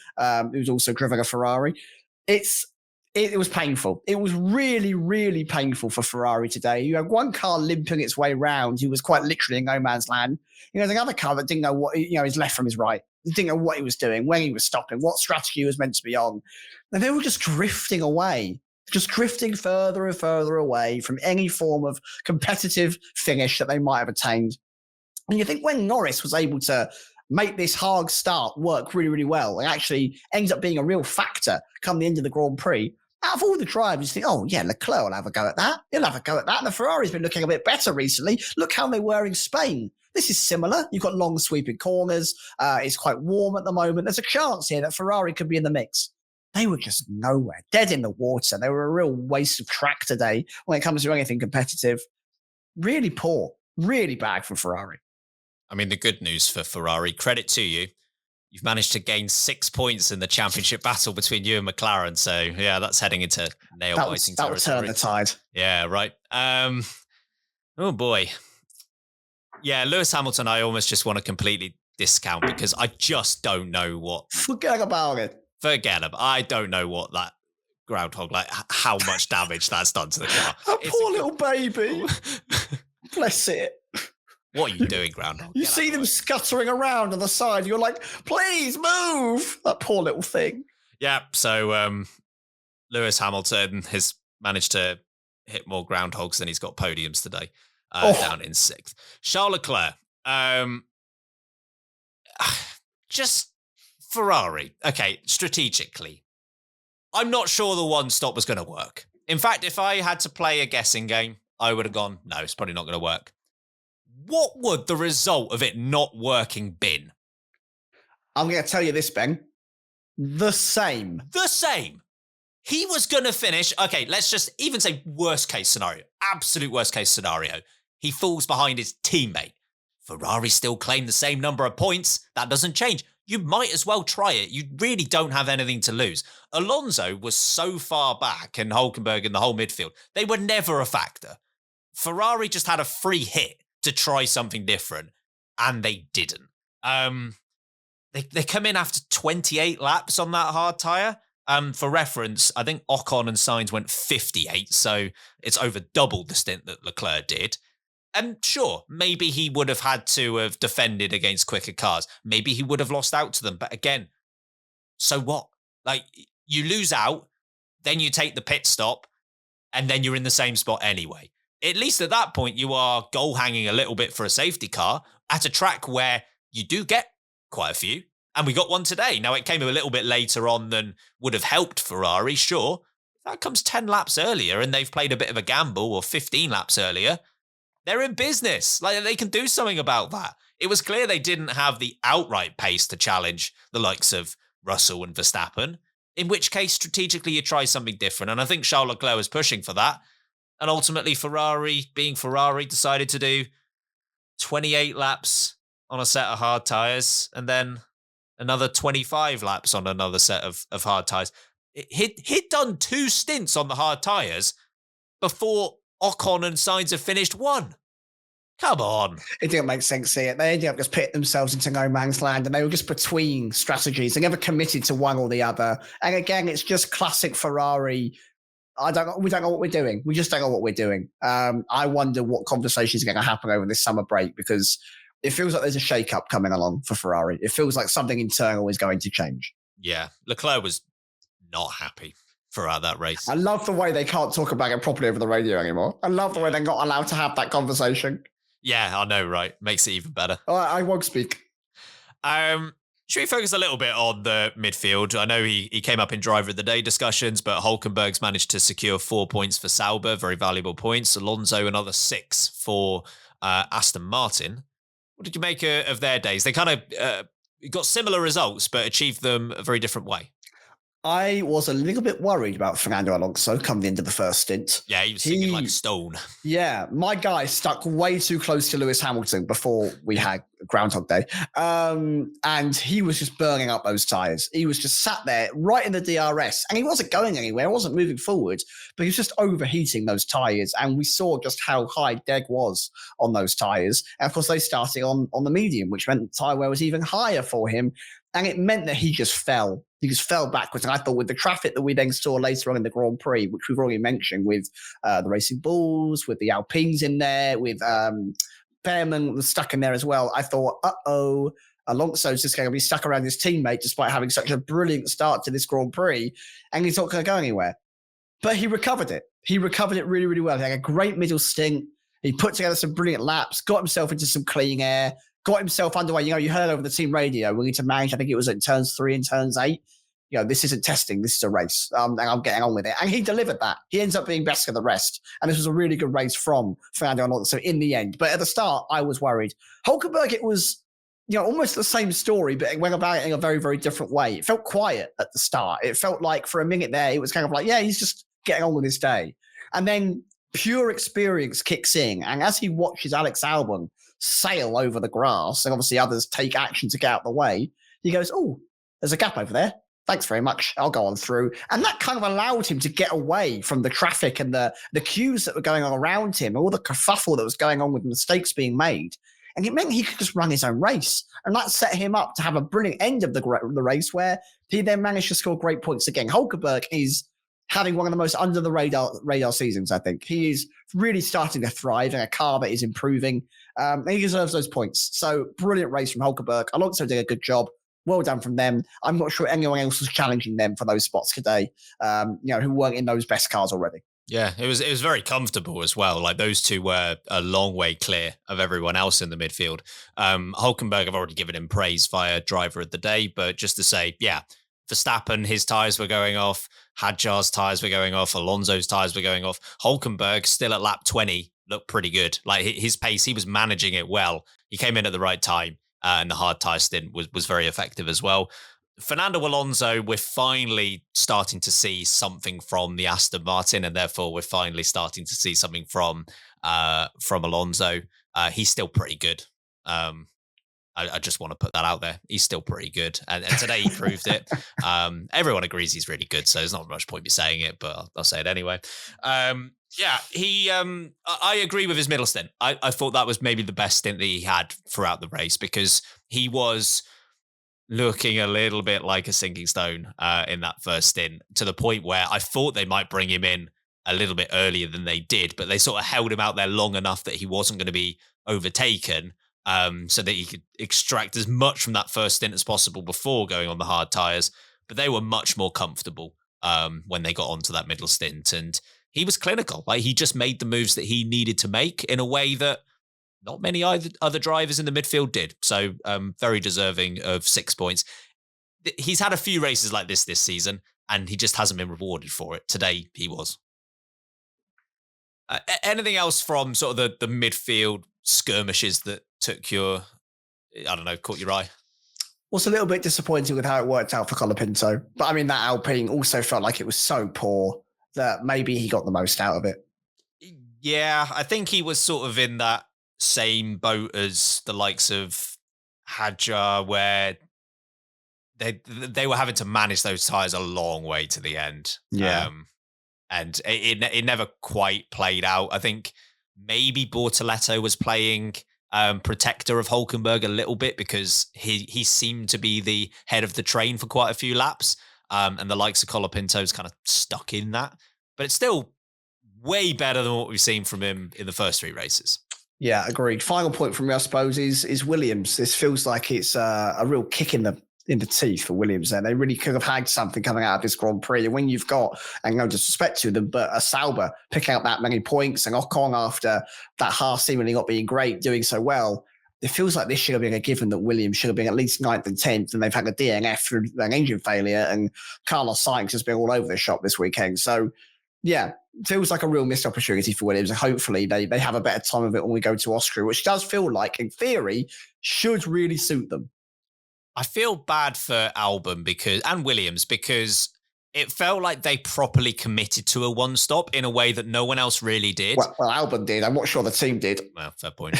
who's also driven a Ferrari. It was painful. It was really, really painful for Ferrari today. You had one car limping its way round. He was quite literally in no man's land. You know, another car that didn't know what, his left from his right. He didn't know what he was doing, when he was stopping, what strategy he was meant to be on. And they were just drifting away, just drifting further and further away from any form of competitive finish that they might have attained. And you think when Norris was able to make this hard start work really, really well, and actually ends up being a real factor come the end of the Grand Prix, out of all the drivers, you think, oh, yeah, Leclerc will have a go at that. He'll have a go at that. And the Ferrari's been looking a bit better recently. Look how they were in Spain. This is similar. You've got long sweeping corners. It's quite warm at the moment. There's a chance here that Ferrari could be in the mix. They were just nowhere, dead in the water. They were a real waste of track today when it comes to anything competitive. Really poor, really bad for Ferrari. I mean, the good news for Ferrari, credit to you. You've managed to gain 6 points in the championship battle between you and McLaren. So, yeah, that's heading into nail-biting territory. That will turn the tide. Yeah, right. Oh, boy. Yeah, Lewis Hamilton, I almost just want to completely discount because I just don't know what... Forget about it. Forget about it. I don't know what that groundhog, like how much damage that's done to the car. Poor little baby. Bless it. What are you doing, groundhog? You see them scuttering around on the side. You're like, please move. That poor little thing. Yeah. So Lewis Hamilton has managed to hit more groundhogs than he's got podiums today, down in 6th. Charles Leclerc, just Ferrari. Okay, strategically, I'm not sure the one stop was going to work. In fact, if I had to play a guessing game, I would have gone, no, it's probably not going to work. What would the result of it not working been? I'm going to tell you this, Ben. The same. The same. He was going to finish. Okay, let's just even say worst case scenario. Absolute worst case scenario. He falls behind his teammate. Ferrari still claim the same number of points. That doesn't change. You might as well try it. You really don't have anything to lose. Alonso was so far back and Hulkenberg in the whole midfield. They were never a factor. Ferrari just had a free hit to try something different, and they didn't. They come in after 28 laps on that hard tyre. For reference, I think Ocon and Sainz went 58, so it's over double the stint that Leclerc did. And sure, maybe he would have had to have defended against quicker cars. Maybe he would have lost out to them. But again, so what? Like, you lose out, then you take the pit stop, and then you're in the same spot anyway. At least at that point, you are goal hanging a little bit for a safety car at a track where you do get quite a few. And we got one today. Now, it came a little bit later on than would have helped Ferrari, sure. That comes 10 laps earlier and they've played a bit of a gamble, or 15 laps earlier. They're in business. Like, they can do something about that. It was clear they didn't have the outright pace to challenge the likes of Russell and Verstappen, in which case, strategically, you try something different. And I think Charles Leclerc was pushing for that. And ultimately, Ferrari, being Ferrari, decided to do 28 laps on a set of hard tyres and then another 25 laps on another set of hard tyres. He'd done 2 stints on the hard tyres before Ocon and Sainz had finished 1. Come on. It didn't make sense here. They ended up just pitting themselves into no man's land, and they were just between strategies. They never committed to one or the other. And again, it's just classic Ferrari. We don't know what we're doing. We just don't know what we're doing. I wonder what conversations are going to happen over this summer break, because it feels like there's a shake-up coming along for Ferrari. It feels like something internal is going to change. Yeah, Leclerc was not happy throughout that race. I love the way they can't talk about it properly over the radio anymore. I love the way they're not allowed to have that conversation. Yeah, I know, right? Makes it even better. I won't speak. Should we focus a little bit on the midfield? I know he came up in driver of the day discussions, but Hulkenberg's managed to secure 4 points for Sauber, very valuable points. Alonso, another 6 for Aston Martin. What did you make of their days? They kind of got similar results, but achieved them a very different way. I was a little bit worried about Fernando Alonso coming into the first stint. Yeah, he was singing like stone. Yeah, my guy stuck way too close to Lewis Hamilton before we had Groundhog Day. And he was just burning up those tyres. He was just sat there right in the DRS and he wasn't going anywhere. He wasn't moving forward, but he was just overheating those tyres. And we saw just how high Deg was on those tyres. And of course, they started on the medium, which meant the tyre wear was even higher for him. And it meant that he just fell. He just fell backwards. And I thought with the traffic that we then saw later on in the Grand Prix, which we've already mentioned with the Racing Bulls, with the Alpines in there, with Behrman was stuck in there as well. I thought, Alonso's just going to be stuck around his teammate despite having such a brilliant start to this Grand Prix. And he's not going to go anywhere. But he recovered it. He recovered it really, really well. He had a great middle stint. He put together some brilliant laps, got himself into some clean air, got himself underway. You heard over the team radio, we need to manage, I think it was in turns 3 and turns 8. This isn't testing, this is a race. And I'm getting on with it. And he delivered that. He ends up being best of the rest. And this was a really good race from Fernando Alonso in the end. But at the start, I was worried. Hulkenberg, it was, almost the same story, but it went about it in a very, very different way. It felt quiet at the start. It felt like for a minute there, it was kind of like, yeah, he's just getting on with his day. And then pure experience kicks in. And as he watches Alex Albon sail over the grass, and obviously others take action to get out of the way, he goes, oh, there's a gap over there. Thanks very much. I'll go on through. And that kind of allowed him to get away from the traffic and the queues that were going on around him, all the kerfuffle that was going on with mistakes being made. And it meant he could just run his own race. And that set him up to have a brilliant end of the race where he then managed to score great points again. Hulkenberg is having one of the most under the radar seasons, I think. He is really starting to thrive in a car that is improving. And he deserves those points. So brilliant race from Hulkenberg. Alonso did a good job. Well done from them. I'm not sure anyone else was challenging them for those spots today, who weren't in those best cars already. Yeah, it was very comfortable as well. Like those two were a long way clear of everyone else in the midfield. Hulkenberg, I've already given him praise via driver of the day, but just to say, yeah, Verstappen, his tyres were going off. Hadjar's tyres were going off. Alonso's tyres were going off. Hulkenberg, still at lap 20, looked pretty good. Like his pace, he was managing it well. He came in at the right time. And the hard tyre stint was very effective as well. Fernando Alonso, we're finally starting to see something from the Aston Martin, and therefore we're finally starting to see something from Alonso. He's still pretty good. I just want to put that out there. He's still pretty good. And today he proved it. Everyone agrees he's really good, so there's not much point me saying it, but I'll say it anyway. I agree with his middle stint. I thought that was maybe the best stint that he had throughout the race because he was looking a little bit like a sinking stone in that first stint to the point where I thought they might bring him in a little bit earlier than they did, but they sort of held him out there long enough that he wasn't going to be overtaken so that he could extract as much from that first stint as possible before going on the hard tyres. But they were much more comfortable when they got onto that middle stint. And he was clinical. Like he just made the moves that he needed to make in a way that not many other drivers in the midfield did. So very deserving of 6 points. He's had a few races like this season, and he just hasn't been rewarded for it. Today, he was. Anything else from sort of the midfield skirmishes that took caught your eye? Was a little bit disappointed with how it worked out for Colapinto. But I mean, that Alpine also felt like it was so poor that maybe he got the most out of it. Yeah, I think he was sort of in that same boat as the likes of Hadjar, where they were having to manage those tyres a long way to the end. Yeah. And it never quite played out. I think maybe Bortoletto was playing protector of Hulkenberg a little bit because he seemed to be the head of the train for quite a few laps. And the likes of Colapinto's kind of stuck in that. But it's still way better than what we've seen from him in the first 3 races. Yeah, agreed. Final point from me, I suppose, is Williams. This feels like it's a real kick in in the teeth for Williams there. They really could have had something coming out of this Grand Prix. And when you've got, and no disrespect to them, but a Sauber picking up that many points and Ocon after that half seemingly not being great, doing so well, it feels like this should have been a given that Williams should have been at least 9th and 10th, and they've had a DNF through an engine failure, and Carlos Sainz has been all over the shop this weekend. So, yeah, feels like a real missed opportunity for Williams, and hopefully they have a better time of it when we go to Austria, which does feel like, in theory, should really suit them. I feel bad for Albon and Williams because it felt like they properly committed to a one-stop in a way that no one else really did. Well, Albon did. I'm not sure the team did. Well, fair point.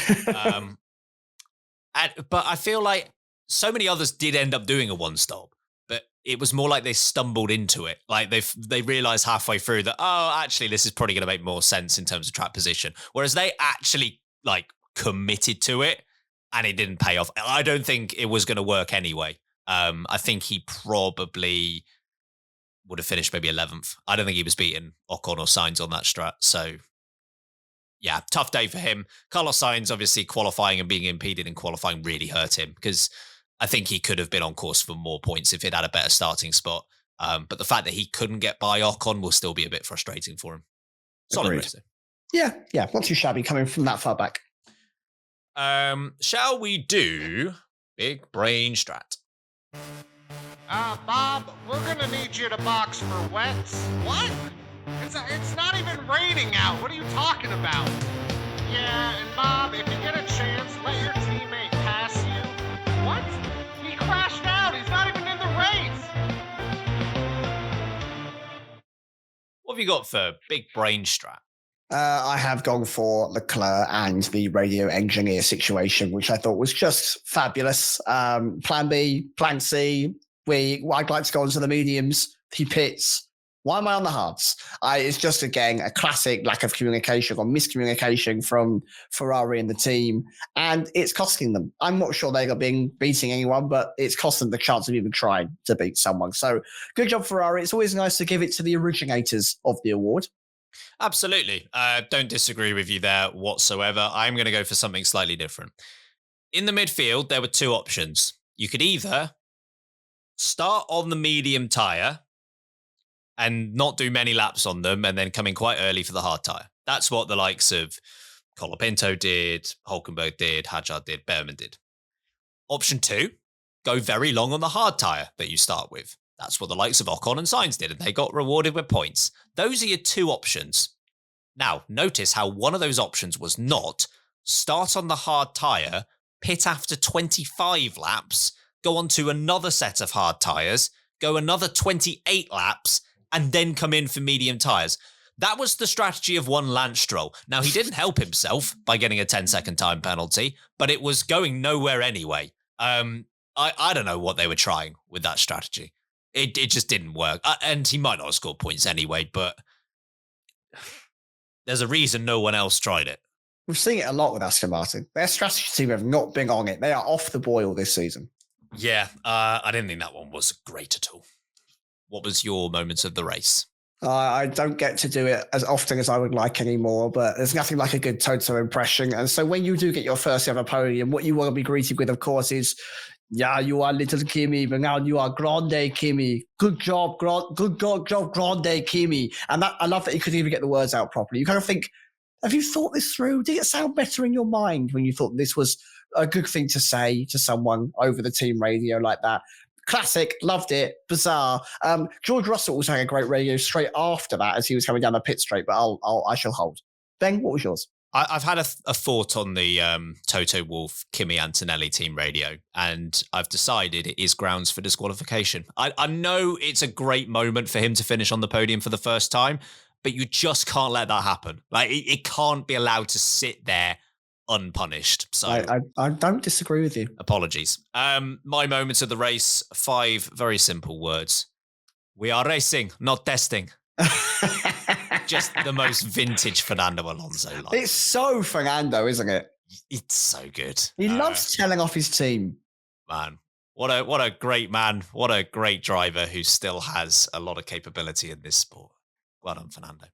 But I feel like so many others did end up doing a one-stop, but it was more like they stumbled into it. Like they realized halfway through that, oh, actually, this is probably going to make more sense in terms of track position. Whereas they actually like committed to it, and it didn't pay off. I don't think it was going to work anyway. I think he probably would have finished maybe 11th. I don't think he was beating Ocon or Sainz on that strat. So, yeah, tough day for him. Carlos Sainz, obviously, qualifying and being impeded in qualifying really hurt him because I think he could have been on course for more points if he'd had a better starting spot. But the fact that he couldn't get by Ocon will still be a bit frustrating for him. Solid race. Yeah, not too shabby coming from that far back. Shall we do Big Brain Strat? Bob, we're gonna need you to box for wets. What? It's not even raining out. What are you talking about? Yeah, and Bob, if you get a chance, let your teammate pass you. What? He crashed out. He's not even in the race. What have you got for Big Brain Strat? I have gone for Leclerc and the radio engineer situation, which I thought was just fabulous. Plan B, Plan C. I'd like to go onto the mediums. He pits. Why am I on the hards? It's just, again, a classic lack of communication or miscommunication from Ferrari and the team, and it's costing them. I'm not sure they're beating anyone, but it's cost them the chance of even trying to beat someone. So good job, Ferrari. It's always nice to give it to the originators of the award. Absolutely. Don't disagree with you there whatsoever. I'm going to go for something slightly different. In the midfield, there were two options. You could either start on the medium tyre and not do many laps on them and then come in quite early for the hard tyre. That's what the likes of Colapinto did, Hulkenberg did, Hadjar did, Behrman did. Option 2, go very long on the hard tyre that you start with. That's what the likes of Ocon and Sainz did, and they got rewarded with points. Those are your two options. Now, notice how one of those options was not start on the hard tyre, pit after 25 laps, go on to another set of hard tyres, go another 28 laps, and then come in for medium tyres. That was the strategy of one Lance Stroll. Now, he didn't help himself by getting a 10-second time penalty, but it was going nowhere anyway. I don't know what they were trying with that strategy. It just didn't work. And he might not have scored points anyway, but there's a reason no one else tried it. We've seen it a lot with Aston Martin. Their strategy team have not been on it. They are off the boil this season. Yeah, I didn't think that one was great at all. What was your moments of the race? I don't get to do it as often as I would like anymore, but there's nothing like a good Toto impression. And so when you do get your first ever podium, what you want to be greeted with, of course, is, yeah, you are little Kimi, but now you are Grande Kimi. Good job, Grande Kimi. And that, I love that you couldn't even get the words out properly. You kind of think, have you thought this through? Did it sound better in your mind when you thought this was a good thing to say to someone over the team radio like that? Classic, loved it, bizarre. George Russell also had a great radio straight after that as he was coming down the pit straight, but I shall hold. Ben, what was yours? I've had a thought on the Toto Wolff, Kimi Antonelli team radio, and I've decided it is grounds for disqualification. I know it's a great moment for him to finish on the podium for the first time, but you just can't let that happen. Like it can't be allowed to sit there unpunished. So I don't disagree with you. Apologies. My moments of the race, 5 very simple words. We are racing, not testing. Just the most vintage Fernando Alonso line. It's so Fernando, isn't it? It's so good. He loves telling off his team. Man, what a great man. What a great driver who still has a lot of capability in this sport. Well done, Fernando.